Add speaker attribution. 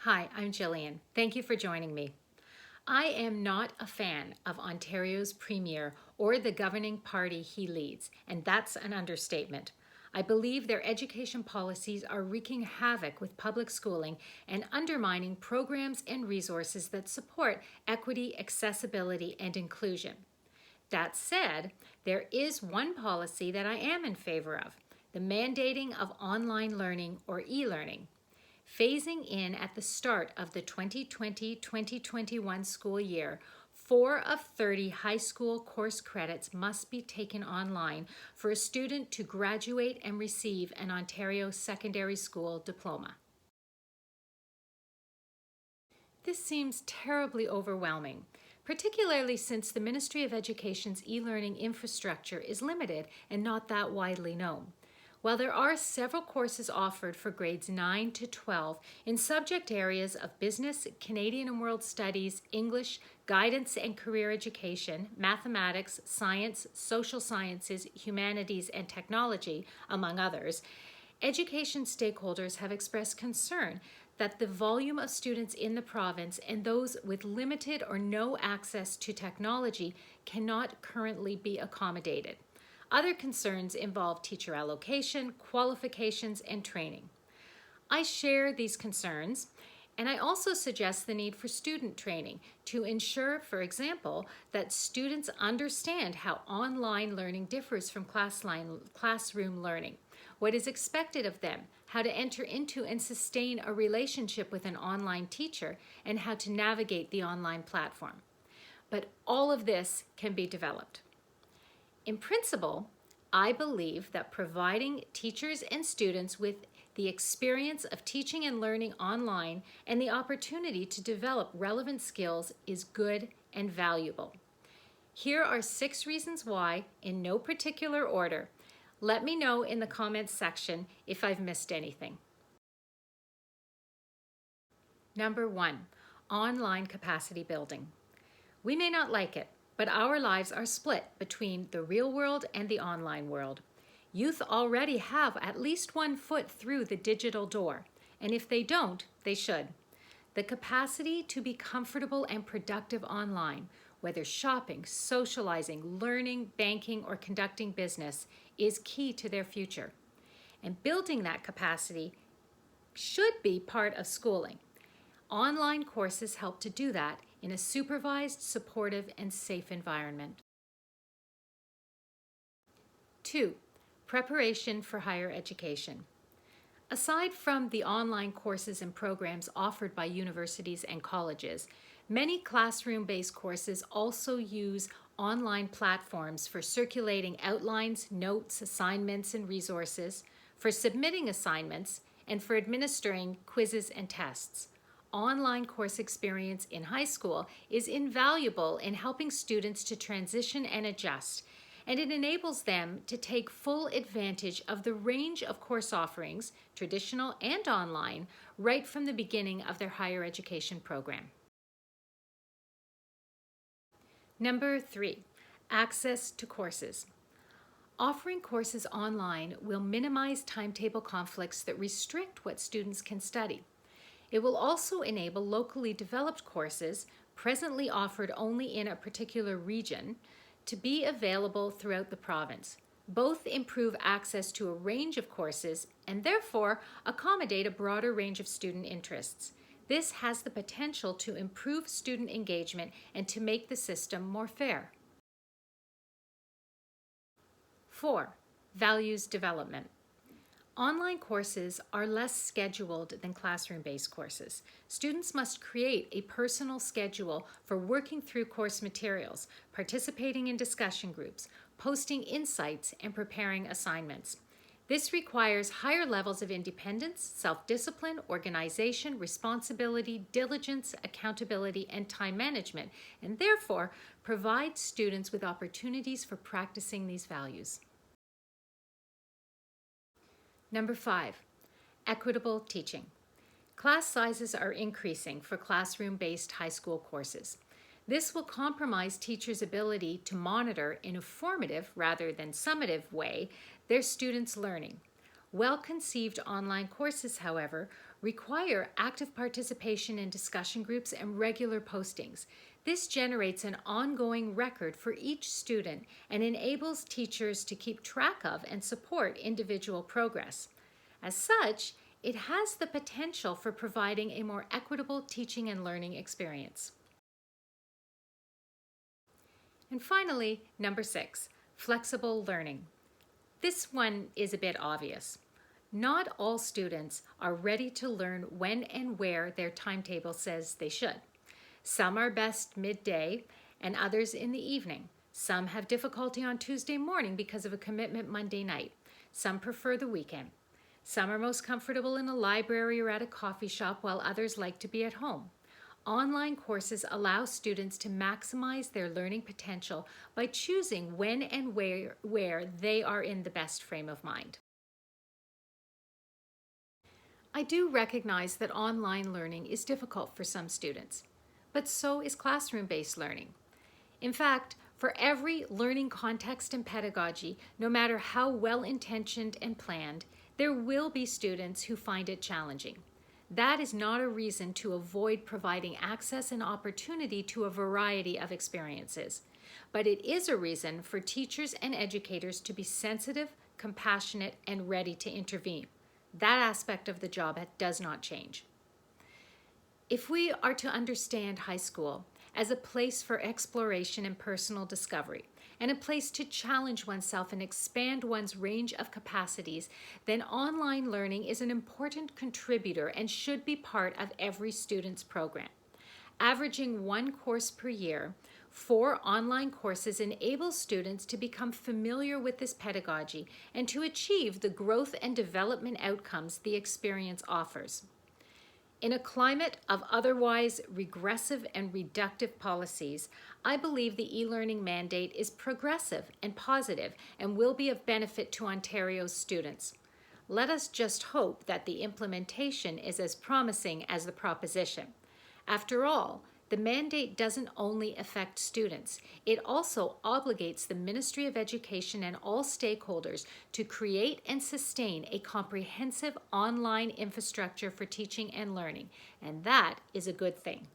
Speaker 1: Hi, I'm Jillian. Thank you for joining me. I am not a fan of Ontario's Premier or the governing party he leads, and that's an understatement. I believe their education policies are wreaking havoc with public schooling and undermining programs and resources that support equity, accessibility, and inclusion. That said, there is one policy that I am in favor of, the mandating of online learning or e-learning. Phasing in at the start of the 2020-2021 school year, 4 of 30 high school course credits must be taken online for a student to graduate and receive an Ontario secondary school diploma. This seems terribly overwhelming, particularly since the Ministry of Education's e-learning infrastructure is limited and not that widely known. While there are several courses offered for grades 9 to 12 in subject areas of business, Canadian and world studies, English, guidance and career education, mathematics, science, social sciences, humanities, and technology, among others, education stakeholders have expressed concern that the volume of students in the province and those with limited or no access to technology cannot currently be accommodated. Other concerns involve teacher allocation, qualifications, and training. I share these concerns, and I also suggest the need for student training to ensure, for example, that students understand how online learning differs from classroom learning, what is expected of them, how to enter into and sustain a relationship with an online teacher, and how to navigate the online platform. But all of this can be developed. In principle, I believe that providing teachers and students with the experience of teaching and learning online and the opportunity to develop relevant skills is good and valuable. Here are 6 reasons why, in no particular order. Let me know in the comments section if I've missed anything. Number 1, online capacity building. We may not like it, but our lives are split between the real world and the online world. Youth already have at least one foot through the digital door, and if they don't, they should. The capacity to be comfortable and productive online, whether shopping, socializing, learning, banking, or conducting business, is key to their future. And building that capacity should be part of schooling. Online courses help to do that in a supervised, supportive, and safe environment. 2, preparation for higher education. Aside from the online courses and programs offered by universities and colleges, many classroom-based courses also use online platforms for circulating outlines, notes, assignments, and resources, for submitting assignments, and for administering quizzes and tests. Online course experience in high school is invaluable in helping students to transition and adjust, and it enables them to take full advantage of the range of course offerings, traditional and online, right from the beginning of their higher education program. Number 3, access to courses. Offering courses online will minimize timetable conflicts that restrict what students can study. It will also enable locally developed courses, presently offered only in a particular region, to be available throughout the province. Both improve access to a range of courses and therefore accommodate a broader range of student interests. This has the potential to improve student engagement and to make the system more fair. 4, values development. Online courses are less scheduled than classroom-based courses. Students must create a personal schedule for working through course materials, participating in discussion groups, posting insights, and preparing assignments. This requires higher levels of independence, self-discipline, organization, responsibility, diligence, accountability, and time management, and therefore provides students with opportunities for practicing these values. Number 5, equitable teaching. Class sizes are increasing for classroom-based high school courses. This will compromise teachers' ability to monitor in a formative rather than summative way their students' learning. Well-conceived online courses, however, require active participation in discussion groups and regular postings. This generates an ongoing record for each student and enables teachers to keep track of and support individual progress. As such, it has the potential for providing a more equitable teaching and learning experience. And finally, number 6, flexible learning. This one is a bit obvious. Not all students are ready to learn when and where their timetable says they should. Some are best midday and others in the evening. Some have difficulty on Tuesday morning because of a commitment Monday night. Some prefer the weekend. Some are most comfortable in a library or at a coffee shop, while others like to be at home. Online courses allow students to maximize their learning potential by choosing when and where they are in the best frame of mind. I do recognize that online learning is difficult for some students, but so is classroom-based learning. In fact, for every learning context and pedagogy, no matter how well-intentioned and planned, there will be students who find it challenging. That is not a reason to avoid providing access and opportunity to a variety of experiences, but it is a reason for teachers and educators to be sensitive, compassionate, and ready to intervene. That aspect of the job does not change. If we are to understand high school as a place for exploration and personal discovery, and a place to challenge oneself and expand one's range of capacities, then online learning is an important contributor and should be part of every student's program. Averaging 1 course per year, 4 online courses enable students to become familiar with this pedagogy and to achieve the growth and development outcomes the experience offers. In a climate of otherwise regressive and reductive policies, I believe the e-learning mandate is progressive and positive and will be of benefit to Ontario's students. Let us just hope that the implementation is as promising as the proposition. After all, the mandate doesn't only affect students, it also obligates the Ministry of Education and all stakeholders to create and sustain a comprehensive online infrastructure for teaching and learning, and that is a good thing.